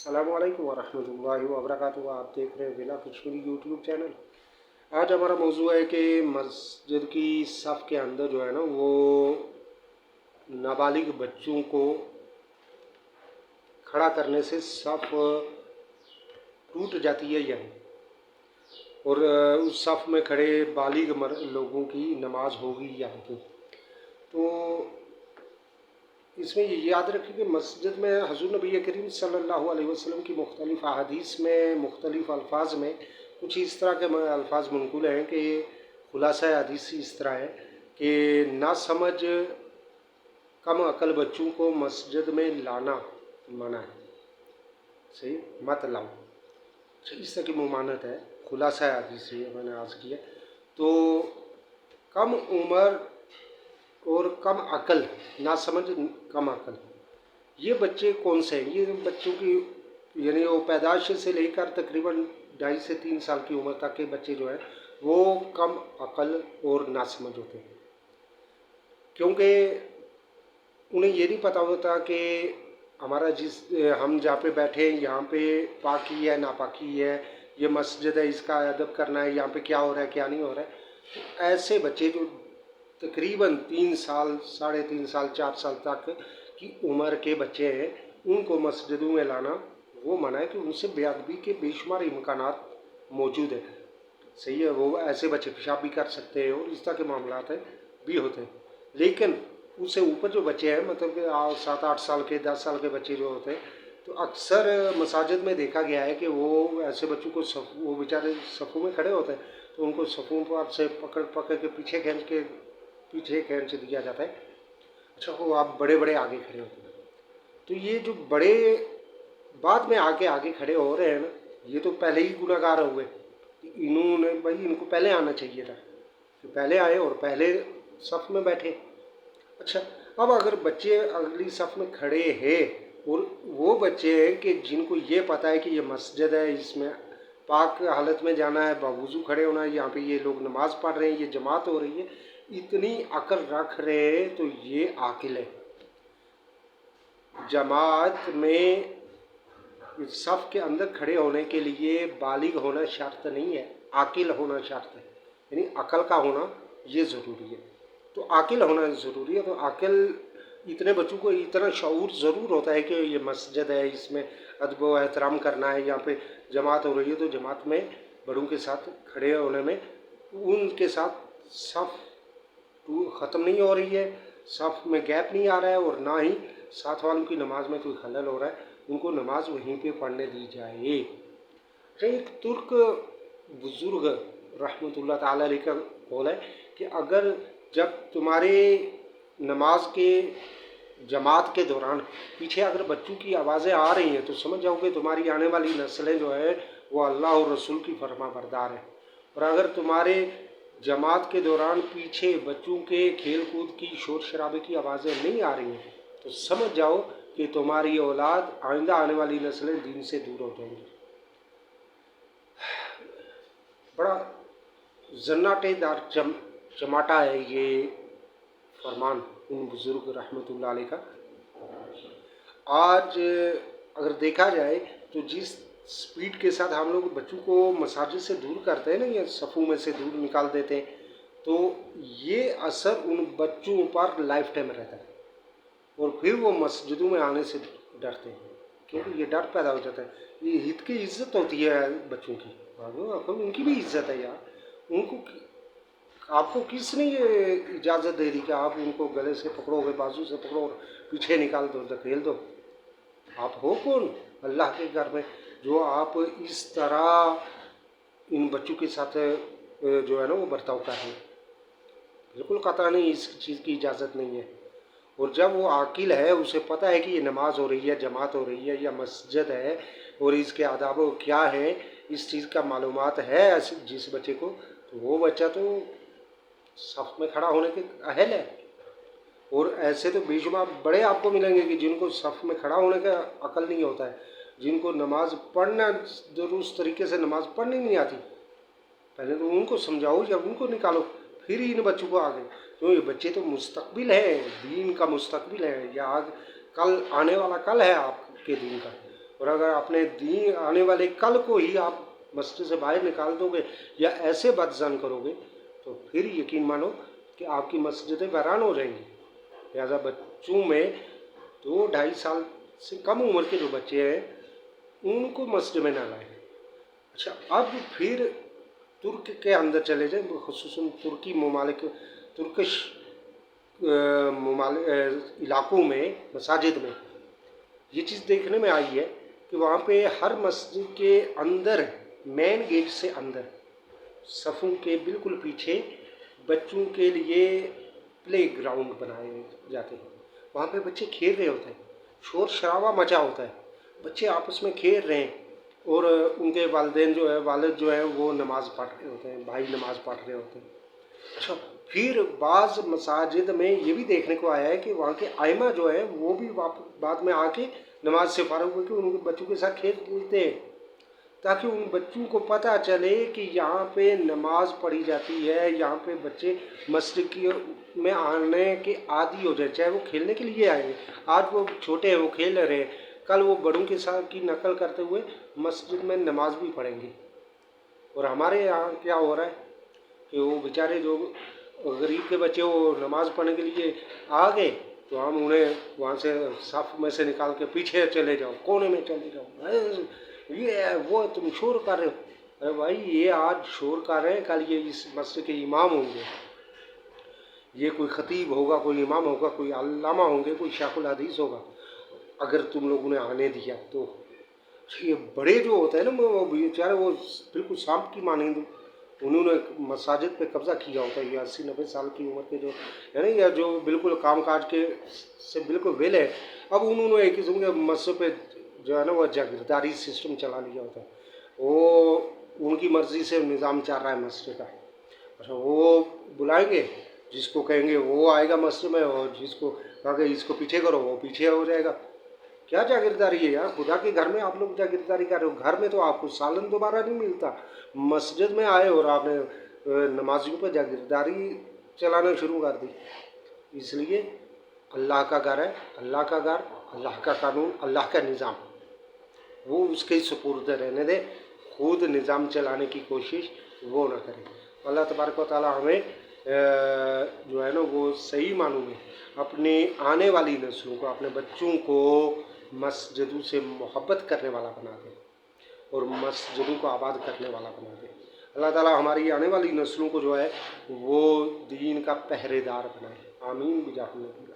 अस्सलाम वालेकुम वरहमतुल्लाहि वबरकातुहू। आप देख रहे हैं बिला कश्मीरी यूट्यूब चैनल। आज हमारा मौजू है कि मस्जिद की सफ़ के अंदर जो है ना वो नाबालिग बच्चों को खड़ा करने से सफ़ टूट जाती है या नहीं, और उस सफ़ में खड़े बालिग लोगों की नमाज होगी या नहीं। तो इसमें ये याद रखें कि मस्जिद में हज़ूर नबी करीम सल्लल्लाहु अलैहि वसल्लम की मुख्तलिफ़ अहादीस में मुख्तलिफ़ अल्फाज में कुछ इस तरह के अल्फाज मनक़ूल हैं कि खुलासा हदीस इस तरह है कि ना समझ कम अकल बच्चों को मस्जिद में लाना मना है, सही मत लाओ। इस तरह की मुमानत है, खुलासा हदीस ये मैंने आज किया। तो कम उम्र और कम अकल, ना समझ कम अकल, ये बच्चे कौन से हैं? ये बच्चों की यानी वो पैदाइश से लेकर तकरीबन 2.5 से 3 साल की उम्र तक के बच्चे जो हैं वो कम अकल और नासमझ होते हैं, क्योंकि उन्हें ये नहीं पता होता कि हमारा हम जहाँ पे बैठे हैं यहाँ पे पाकी है नापाकी है, ये मस्जिद है इसका अदब करना है, यहाँ पे क्या हो रहा है क्या नहीं हो रहा है। तो ऐसे बच्चे जो तकरीबन 3 साल 3.5 साल 4 साल तक की उम्र के बच्चे हैं उनको मस्जिदों में लाना वो मना है कि उनसे बेअदबी के बेशुमार इम्कानात मौजूद है। सही है, वो ऐसे बच्चे पेशाब भी कर सकते हैं और इस तरह के मामला भी होते हैं। लेकिन उससे ऊपर जो बच्चे हैं मतलब कि 7-8 साल के 10 साल के बच्चे जो होते हैं, तो अक्सर मसाजिद में देखा गया है कि वो ऐसे बच्चों को वो बेचारे सफ़ों में खड़े होते हैं तो उनको सफ़ों पर से पकड़ के पीछे खींच दिया जाता है। अच्छा, वो आप बड़े बड़े आगे खड़े होते हैं, तो ये जो बड़े बाद में आगे खड़े हो रहे हैं ना, ये तो पहले ही गुनहगार हुए। इन्होंने भाई इनको पहले आना चाहिए था कि पहले आए और पहले सफ़ में बैठे। अच्छा, अब अगर बच्चे अगली सफ़ में खड़े हैं और वो बच्चे हैं कि जिनको ये पता है कि ये मस्जिद है, इसमें पाक हालत में जाना है, बावुज़ू खड़े होना है, यहाँ पे ये लोग नमाज़ पढ़ रहे हैं, ये जमात हो रही है, इतनी अकल रख रहे हैं तो ये आकिल है। जमात में सफ़ के अंदर खड़े होने के लिए बालिग होना शर्त नहीं है, आकिल होना शर्त है, यानी अकल का होना ये ज़रूरी है। तो आकिल होना ज़रूरी है। तो आकिल इतने बच्चों को इतना शऊर ज़रूर होता है कि ये मस्जिद है, इसमें अदब व एहतराम करना है, यहाँ पे जमात हो रही है तो जमात में बड़ों के साथ खड़े होने में उनके साथ सफ़ ख़त्म नहीं हो रही है, सफ़ में गैप नहीं आ रहा है और ना ही साथ वालों की नमाज में कोई खलल हो रहा है, उनको नमाज वहीं पे पढ़ने दी जाए। एक तुर्क बुज़ुर्ग रहमतुल्लाह ताला अलैह का कौल है कि अगर जब तुम्हारे नमाज के जमात के दौरान पीछे अगर बच्चों की आवाज़ें आ रही हैं तो समझ जाओ कि तुम्हारी आने वाली नस्लें जो है वो अल्लाह और रसूल की फरमा बरदार है। और अगर तुम्हारे जमात के दौरान पीछे बच्चों के खेल कूद की शोर शराबे की आवाज़ें नहीं आ रही हैं तो समझ जाओ कि तुम्हारी औलाद आइंदा आने वाली नस्लें दीन से दूर हो जाएंगी। बड़ा जन्नाटेदार चमाटा है ये फरमान उन बुज़ुर्ग रहमतुल्लाह अलैह का। आज अगर देखा जाए तो जिस स्पीड के साथ हम लोग बच्चों को मसाजिद से दूर करते हैं ना, या सफ़ों में से दूर निकाल देते हैं, तो ये असर उन बच्चों पर लाइफ टाइम रहता है और फिर वो मस्जिदों में आने से डरते हैं, क्योंकि ये डर पैदा हो जाता है। ये हित की इज़्ज़त होती है बच्चों की, उनकी भी इज़्ज़त है यार। उनको आपको किसने ये इजाज़त दे दी कि आप उनको गले से पकड़ोगे, बाजू से पकड़ो और पीछे निकाल दो, धकेल दो? आप हो कौन अल्लाह के घर में जो आप इस तरह इन बच्चों के साथ जो है ना वो बर्ताव कर रहे हैं? बिल्कुल कतई नहीं, इस चीज़ की इजाज़त नहीं है। और जब वो आकिल है, उसे पता है कि ये नमाज हो रही है, जमात हो रही है या मस्जिद है और इसके आदाब क्या है, इस चीज़ का मालूमात है जिस बच्चे को, तो वो बच्चा तो सफ़ में खड़ा होने के अहल है। और ऐसे तो बेशुमार बड़े आपको मिलेंगे कि जिनको सफ़ में खड़ा होने का अकल नहीं होता है, जिनको नमाज पढ़ना दुरुस्त तरीके से नमाज पढ़नी नहीं आती। पहले तो उनको समझाओ या उनको निकालो, फिर इन बच्चों को आगे, क्यों ये बच्चे तो मुस्तकबिल है, दीन का मुस्तकबिल है, या कल आने वाला कल है आपके दीन का। اور اگر اپنے دین آنے والے کل کو ہی آپ مسجد سے باہر نکال دو گے یا ایسے بدظن کرو گے تو پھر یقین مانو کہ آپ کی مسجدیں ویران ہو جائیں گی. لہٰذا بچوں میں 2-2.5 سال سے کم عمر کے جو بچے ہیں ان کو مسجد میں نہ لائیں. اچھا اب پھر ترک کے اندر چلے جائیں، خصوصاً ترکی ممالک ترکش علاقوں میں مساجد میں یہ چیز دیکھنے میں آئی ہے کہ وہاں پہ ہر مسجد کے اندر مین گیٹ سے اندر صفوں کے بالکل پیچھے بچوں کے لیے پلے گراؤنڈ بنائے جاتے ہیں. وہاں پہ بچے کھیل رہے ہوتے ہیں، شور شرابہ مچا ہوتا ہے، بچے آپس میں کھیل رہے ہیں اور ان کے والدین جو ہے والد جو ہیں وہ نماز پڑھ رہے ہوتے ہیں، بھائی نماز پڑھ رہے ہوتے ہیں. اچھا پھر بعض مساجد میں یہ بھی دیکھنے کو آیا ہے کہ وہاں کے ائمہ جو ہیں وہ بھی بعد میں آ کے نماز سے فارغ ہو کے ان کے بچوں کے ساتھ کھیلتے ہیں تاکہ ان بچوں کو پتہ چلے کہ یہاں پہ نماز پڑھی جاتی ہے، یہاں پہ بچے مسجد میں آنے کے عادی ہو جائیں، چاہے وہ کھیلنے کے لیے آئے ہیں. آج وہ چھوٹے ہیں وہ کھیل رہے ہیں، کل وہ بڑوں کے ساتھ کی نقل کرتے ہوئے مسجد میں نماز بھی پڑھیں گے. اور ہمارے یہاں کیا ہو رہا ہے کہ وہ بیچارے جو غریب کے بچے وہ نماز پڑھنے کے لیے آ گئے تو ہم انہیں وہاں سے صف میں سے نکال کے پیچھے چلے جاؤ، کونے میں چلے جاؤ، یہ وہ تم شور کر رہے ہو. ارے بھائی یہ آج شور کر رہے ہیں، کل یہ اس مسجد کے امام ہوں گے، یہ کوئی خطیب ہوگا، کوئی امام ہوگا، کوئی علامہ ہوں گے، کوئی شیخ الحدیث ہوگا. اگر تم لوگوں نے آنے دیا تو یہ بڑے جو ہوتے ہیں نا وہ بیچارے وہ بالکل سانپ کی مانند انہوں نے مساجد پہ قبضہ کیا ہوتا ہے. یہ 80-90 سال کی عمر کے جو ہے نا یا جو بالکل کام کاج کے سے بالکل ویلے ہے، اب انہوں نے ایک قسم کے مسجد پہ جو ہے نا وہ جاگیرداری سسٹم چلا لیا ہوتا ہے. وہ ان کی مرضی سے نظام چل رہا ہے مسجد کا. اچھا وہ بلائیں گے، جس کو کہیں گے وہ آئے گا مسجد میں، اور جس کو کہا کہ اس کو پیچھے کرو وہ پیچھے ہو جائے گا. کیا جاگیرداری ہے یار؟ خدا کے گھر میں آپ لوگ جاگیرداری کر رہے ہو، گھر میں تو آپ کو سالن دوبارہ نہیں ملتا، مسجد میں آئے اور آپ نے نمازیوں پہ جاگیرداری چلانا شروع کر دی. اس لیے اللہ کا گھر ہے، اللہ کا گھر، اللہ کا قانون، اللہ کا نظام، وہ اس کے سپرد رہنے دے، خود نظام چلانے کی کوشش وہ نہ کرے. اللہ تبارک و تعالی ہمیں جو ہے نا وہ صحیح معنوں میں اپنے آنے والی نسلوں کو، اپنے بچوں کو مسجدوں سے محبت کرنے والا بنا دے اور مسجدوں کو آباد کرنے والا بنا دے. اللہ تعالیٰ ہماری آنے والی نسلوں کو جو ہے وہ دین کا پہرے دار بنائے. آمین بجاہ النبی.